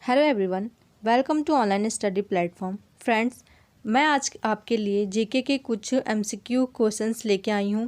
Hello everyone, welcome to online study platform. Friends, मैं आज आपके लिए जीके के कुछ एमसीक्यू क्वेश्चंस लेके आई हूँ।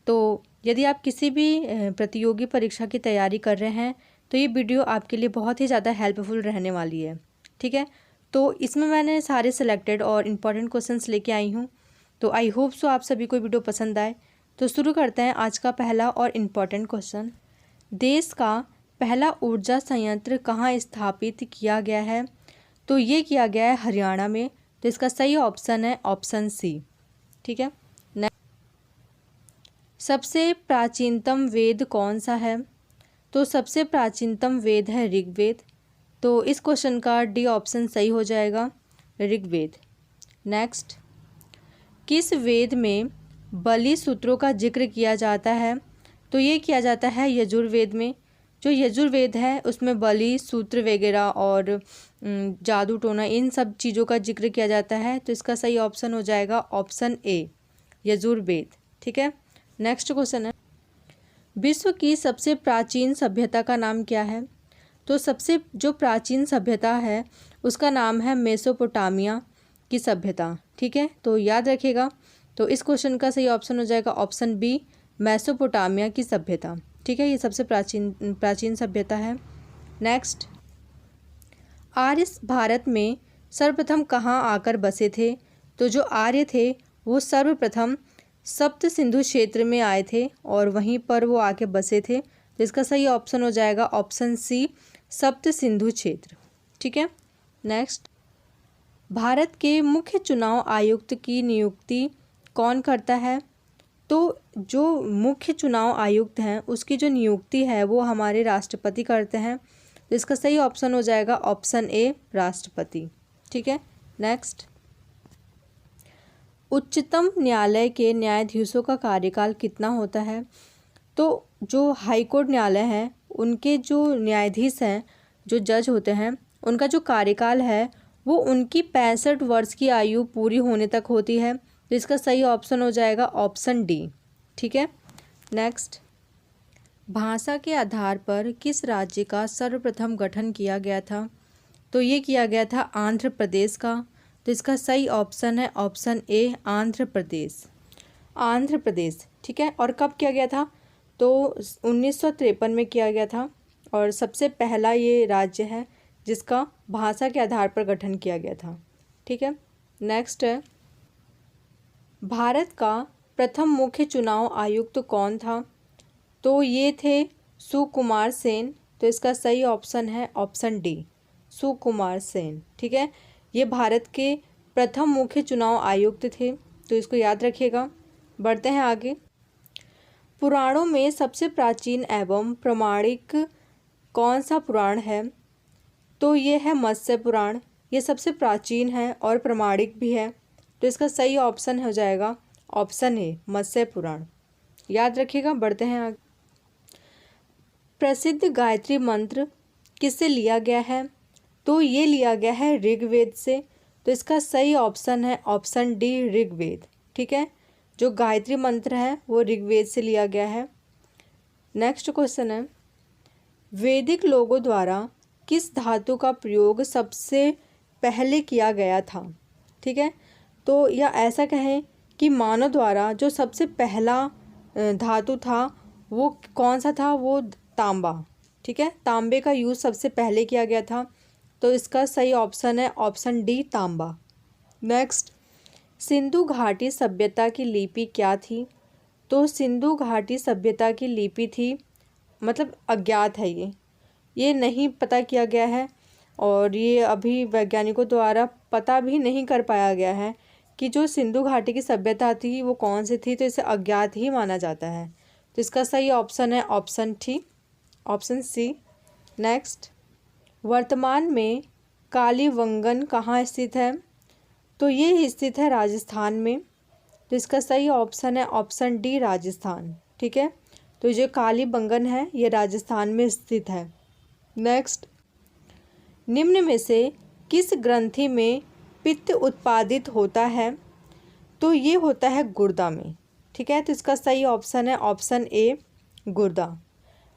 तो यदि आप किसी भी प्रतियोगी परीक्षा की तैयारी कर रहे हैं तो ये वीडियो आपके लिए बहुत ही ज़्यादा हेल्पफुल रहने वाली है। ठीक है, तो इसमें मैंने सारे सिलेक्टेड और इम्पॉर्टेंट क्वेश्चंस लेके आई हूँ। तो आई होप सो आप सभी को वीडियो पसंद आए। तो शुरू करते हैं आज का पहला और इम्पॉर्टेंट क्वेश्चन। देश का पहला ऊर्जा संयंत्र कहाँ स्थापित किया गया है? तो ये किया गया है हरियाणा में। तो इसका सही ऑप्शन है ऑप्शन सी। ठीक है, सबसे प्राचीनतम वेद कौन सा है? तो सबसे प्राचीनतम वेद है ऋग्वेद। तो इस क्वेश्चन का डी ऑप्शन सही हो जाएगा, ऋग्वेद। नेक्स्ट, किस वेद में बलि सूत्रों का जिक्र किया जाता है? तो ये किया जाता है यजुर्वेद में। जो यजुर्वेद है उसमें बलि सूत्र वगैरह और जादू टोना इन सब चीज़ों का जिक्र किया जाता है। तो इसका सही ऑप्शन हो जाएगा ऑप्शन ए, यजुर्वेद। ठीक है, नेक्स्ट क्वेश्चन है, विश्व की सबसे प्राचीन सभ्यता का नाम क्या है? तो सबसे जो प्राचीन सभ्यता है उसका नाम है मेसोपोटामिया की सभ्यता। ठीक है, तो याद रखिएगा। तो इस क्वेश्चन का सही ऑप्शन हो जाएगा ऑप्शन बी, मेसोपोटामिया की सभ्यता। ठीक है, ये सबसे प्राचीन सभ्यता है। नेक्स्ट, आर्य भारत में सर्वप्रथम कहाँ आकर बसे थे? तो जो आर्य थे वो सर्वप्रथम सप्त सिंधु क्षेत्र में आए थे और वहीं पर वो आके बसे थे। तो इसका सही ऑप्शन हो जाएगा ऑप्शन सी, सप्त सिंधु क्षेत्र। ठीक है, नेक्स्ट, भारत के मुख्य चुनाव आयुक्त की नियुक्ति कौन करता है? तो जो मुख्य चुनाव आयुक्त हैं उसकी जो नियुक्ति है वो हमारे राष्ट्रपति करते हैं। तो इसका सही ऑप्शन हो जाएगा ऑप्शन ए, राष्ट्रपति। ठीक है, नेक्स्ट, उच्चतम न्यायालय के न्यायाधीशों का कार्यकाल कितना होता है? तो जो हाईकोर्ट न्यायालय है उनके जो न्यायाधीश हैं, जो जज होते हैं, उनका जो कार्यकाल है वो उनकी 65 वर्ष की आयु पूरी होने तक होती है। तो इसका सही ऑप्शन हो जाएगा ऑप्शन डी। ठीक है, नेक्स्ट, भाषा के आधार पर किस राज्य का सर्वप्रथम गठन किया गया था? तो ये किया गया था आंध्र प्रदेश का। तो इसका सही ऑप्शन है ऑप्शन ए, आंध्र प्रदेश। आंध्र प्रदेश। ठीक है, और कब किया गया था? तो 1953 में किया गया था और सबसे पहला ये राज्य है जिसका भाषा के आधार पर गठन किया गया था। ठीक है, नेक्स्ट है, भारत का प्रथम मुख्य चुनाव आयुक्त कौन था? तो ये थे सुकुमार सेन। तो इसका सही ऑप्शन है ऑप्शन डी, सुकुमार सेन। ठीक है, ये भारत के प्रथम मुख्य चुनाव आयुक्त थे। तो इसको याद रखिएगा। बढ़ते हैं आगे। पुराणों में सबसे प्राचीन एवं प्रमाणिक कौन सा पुराण है? तो ये है मत्स्य पुराण। ये सबसे प्राचीन है और प्रमाणिक भी है। तो इसका सही ऑप्शन हो जाएगा ऑप्शन ए, मत्स्य पुराण। याद रखिएगा। बढ़ते हैं आगे। प्रसिद्ध गायत्री मंत्र किससे लिया गया है? तो ये लिया गया है ऋग्वेद से। तो इसका सही ऑप्शन है ऑप्शन डी, ऋग्वेद। ठीक है, जो गायत्री मंत्र है वो ऋग्वेद से लिया गया है। नेक्स्ट क्वेश्चन है, वैदिक लोगों द्वारा किस धातु का प्रयोग सबसे पहले किया गया था? ठीक है, तो या ऐसा कहें कि मानव द्वारा जो सबसे पहला धातु था वो कौन सा था? वो तांबा। ठीक है, तांबे का यूज़ सबसे पहले किया गया था। तो इसका सही ऑप्शन है ऑप्शन डी, तांबा। नेक्स्ट, सिंधु घाटी सभ्यता की लिपि क्या थी? तो सिंधु घाटी सभ्यता की लिपि थी, मतलब अज्ञात है, ये नहीं पता किया गया है और ये अभी वैज्ञानिकों द्वारा पता भी नहीं कर पाया गया है कि जो सिंधु घाटी की सभ्यता थी वो कौन सी थी। तो इसे अज्ञात ही माना जाता है। तो इसका सही ऑप्शन है option T, option C. Next, वर्तमान में कालीबंगन कहाँ स्थित है? तो ये स्थित है राजस्थान में। तो इसका सही ऑप्शन है ऑप्शन डी, राजस्थान। ठीक है, तो जो कालीबंगन है ये राजस्थान में स्थित है। नेक्स्ट, निम्न में से किस ग्रंथि में पित्त उत्पादित होता है? तो ये होता है गुर्दा में। ठीक है, तो इसका सही ऑप्शन है ऑप्शन ए, गुर्दा।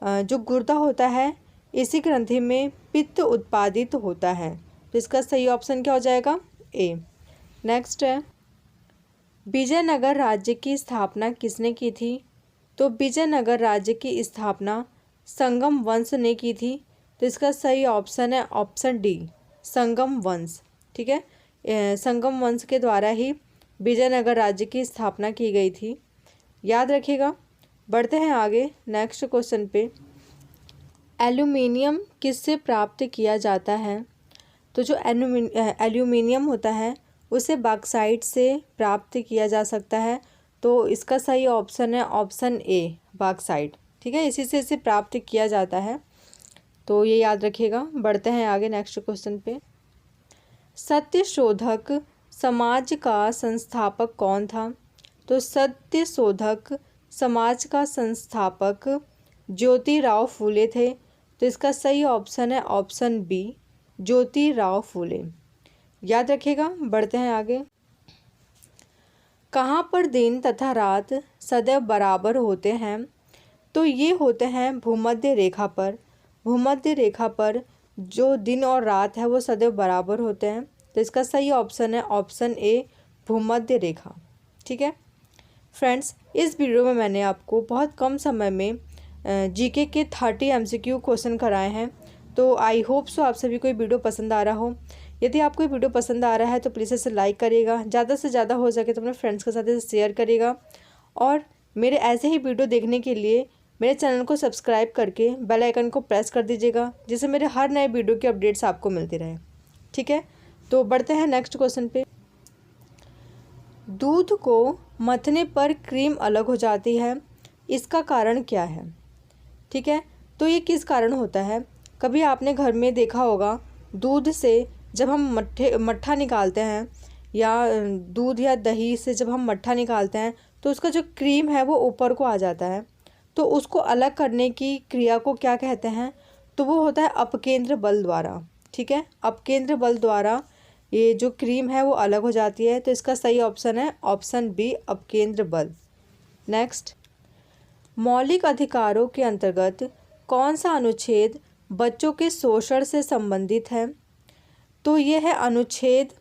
जो गुर्दा होता है इसी ग्रंथि में पित्त उत्पादित होता है। तो इसका सही ऑप्शन क्या हो जाएगा? ए। नेक्स्ट है, विजयनगर राज्य की स्थापना किसने की थी? तो विजयनगर राज्य की स्थापना संगम वंश ने की थी। तो इसका सही ऑप्शन है ऑप्शन डी, संगम वंश। ठीक है, संगम वंश के द्वारा ही विजयनगर राज्य की स्थापना की गई थी, याद रखिएगा। बढ़ते हैं आगे नेक्स्ट क्वेश्चन पे। एल्यूमिनियम किससे प्राप्त किया जाता है? तो जो एल्यूमिनियम होता है उसे बॉक्साइट से प्राप्त किया जा सकता है। तो इसका सही ऑप्शन है ऑप्शन ए, बॉक्साइट। ठीक है, इसी से इसे प्राप्त किया जाता है, तो ये याद रखिएगा। बढ़ते हैं आगे नेक्स्ट क्वेश्चन पे। सत्यशोधक समाज का संस्थापक कौन था? तो सत्यशोधक समाज का संस्थापक ज्योतिराव फूले थे। तो इसका सही ऑप्शन है ऑप्शन बी, ज्योतिराव फूले, याद रखिएगा। बढ़ते हैं आगे। कहाँ पर दिन तथा रात सदैव बराबर होते हैं? तो ये होते हैं भूमध्य रेखा पर। भूमध्य रेखा पर जो दिन और रात है वो सदैव बराबर होते हैं। तो इसका सही ऑप्शन है ऑप्शन ए, भूमध्य रेखा। ठीक है फ्रेंड्स, इस वीडियो में मैंने आपको बहुत कम समय में जीके के 30 MCQ क्वेश्चन कराए हैं। तो आई होप सो आप सभी को ये वीडियो पसंद आ रहा हो। यदि आपको ये वीडियो पसंद आ रहा है तो प्लीज़ इसे लाइक करिएगा, ज़्यादा से ज़्यादा हो सके तो अपने फ्रेंड्स के साथ इसे शेयर करिएगा। और मेरे ऐसे ही वीडियो देखने के लिए मेरे चैनल को सब्सक्राइब करके बेल आइकन को प्रेस कर दीजिएगा, जिससे मेरे हर नए वीडियो की अपडेट्स आपको मिलती रहे। ठीक है, तो बढ़ते हैं नेक्स्ट क्वेश्चन पे। दूध को मथने पर क्रीम अलग हो जाती है, इसका कारण क्या है? ठीक है, तो ये किस कारण होता है? कभी आपने घर में देखा होगा, दूध से जब हम मट्ठा निकालते हैं या दूध या दही से जब हम मट्ठा निकालते हैं तो उसका जो क्रीम है वो ऊपर को आ जाता है। तो उसको अलग करने की क्रिया को क्या कहते हैं? तो वो होता है अपकेंद्र बल द्वारा। ठीक है, अपकेंद्र बल द्वारा ये जो क्रीम है वो अलग हो जाती है। तो इसका सही ऑप्शन है ऑप्शन बी, अपकेंद्र बल। नेक्स्ट, मौलिक अधिकारों के अंतर्गत कौन सा अनुच्छेद बच्चों के शोषण से संबंधित है? तो ये है अनुच्छेद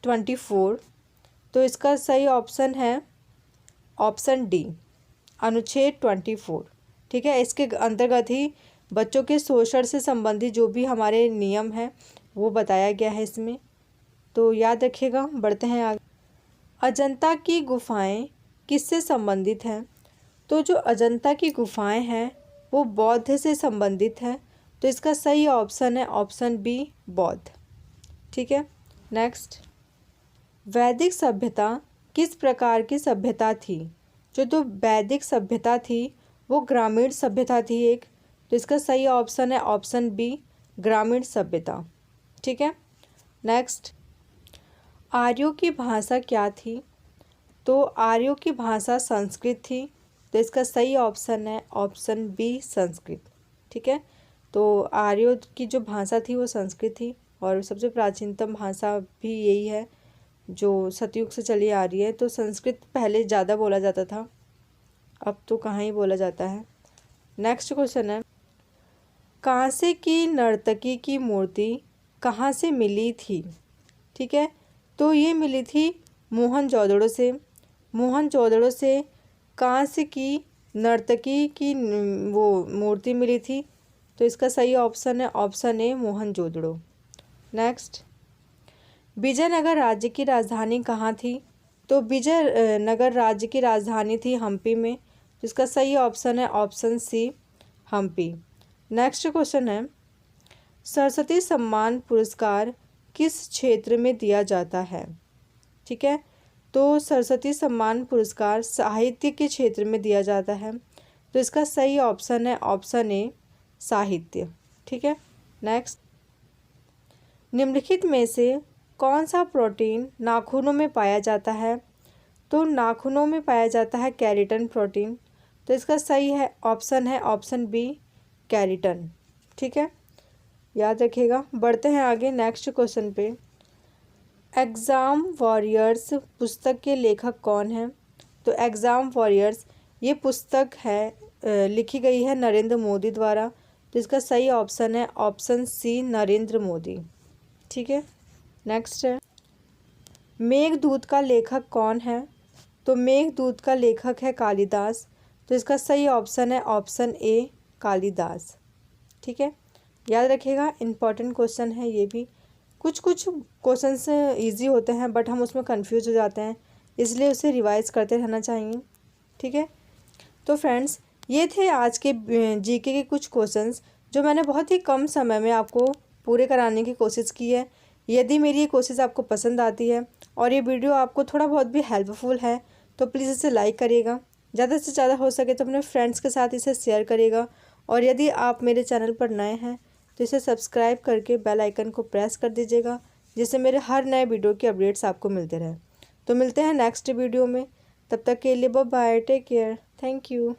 24। तो इसका सही ऑप्शन है ऑप्शन डी, अनुच्छेद 24। ठीक है, इसके अंतर्गत ही बच्चों के शोषण से संबंधित जो भी हमारे नियम हैं वो बताया गया है इसमें, तो याद रखिएगा। बढ़ते हैं आगे। अजंता की गुफाएं किससे संबंधित हैं? तो जो अजंता की गुफाएं हैं वो बौद्ध से संबंधित हैं। तो इसका सही ऑप्शन है ऑप्शन बी, बौद्ध। ठीक है, नेक्स्ट, वैदिक सभ्यता किस प्रकार की सभ्यता थी? जो वैदिक सभ्यता थी वो ग्रामीण सभ्यता थी एक। तो इसका सही ऑप्शन है ऑप्शन बी, ग्रामीण सभ्यता। ठीक है, नेक्स्ट, आर्यों की भाषा क्या थी? तो आर्यों की भाषा संस्कृत थी। तो इसका सही ऑप्शन है ऑप्शन बी, संस्कृत। ठीक है, तो आर्यों की जो भाषा थी वो संस्कृत थी और सबसे प्राचीनतम भाषा भी यही है जो सतयुग से चली आ रही है। तो संस्कृत पहले ज़्यादा बोला जाता था, अब तो कहाँ ही बोला जाता है। नेक्स्ट क्वेश्चन है, कांसे की नर्तकी की मूर्ति कहाँ से मिली थी? ठीक है, तो ये मिली थी मोहनजोदड़ो से। मोहनजोदड़ो से कांसे की नर्तकी की वो मूर्ति मिली थी। तो इसका सही ऑप्शन है option A, Mohenjodaro. Next, Vijayanagar राज्य की राजधानी कहाँ थी? तो विजयनगर राज्य की राजधानी थी हम्पी में। जिसका सही ऑप्शन है option C, Hampi. Next question है, सरस्वती सम्मान पुरस्कार किस क्षेत्र में दिया जाता है? ठीक है, तो सरस्वती सम्मान पुरस्कार साहित्य के क्षेत्र में दिया जाता है। तो इसका सही ऑप्शन है ऑप्शन ए, साहित्य। ठीक है, नेक्स्ट, निम्नलिखित में से कौन सा प्रोटीन नाखूनों में पाया जाता है? तो नाखूनों में पाया जाता है केराटिन प्रोटीन। तो इसका सही है ऑप्शन है ऑप्शन बी, केराटिन। ठीक है, याद रखिएगा। बढ़ते हैं आगे नेक्स्ट क्वेश्चन पे। एग्ज़ाम वॉरियर्स पुस्तक के लेखक कौन हैं? तो एग्ज़ाम वॉरियर्स ये पुस्तक है लिखी गई है नरेंद्र मोदी द्वारा। तो इसका सही ऑप्शन है ऑप्शन सी नरेंद्र मोदी। ठीक है, नेक्स्ट है मेघदूत का लेखक कौन है? तो मेघदूत का लेखक है कालिदास। तो इसका सही ऑप्शन है ऑप्शन ए कालिदास। ठीक है, याद रखिएगा, इम्पॉर्टेंट क्वेश्चन है ये भी। कुछ कुछ क्वेश्चंस इजी होते हैं बट हम उसमें कंफ्यूज हो जाते हैं, इसलिए उसे रिवाइज करते रहना चाहिए। ठीक है, तो फ्रेंड्स ये थे आज के जीके के कुछ क्वेश्चंस जो मैंने बहुत ही कम समय में आपको पूरे कराने की कोशिश की है। यदि मेरी ये कोशिश आपको पसंद आती है और ये वीडियो आपको थोड़ा बहुत भी हेल्पफुल है तो प्लीज़ इसे लाइक करिएगा, ज़्यादा से ज़्यादा हो सके तो अपने फ्रेंड्स के साथ इसे शेयर करिएगा। और यदि आप मेरे चैनल पर नए हैं तो इसे सब्सक्राइब करके बेल आइकन को प्रेस कर दीजिएगा, जिससे मेरे हर नए वीडियो की अपडेट्स आपको मिलते रहें। तो मिलते हैं नेक्स्ट वीडियो में, तब तक के लिए bye bye, take care, thank you.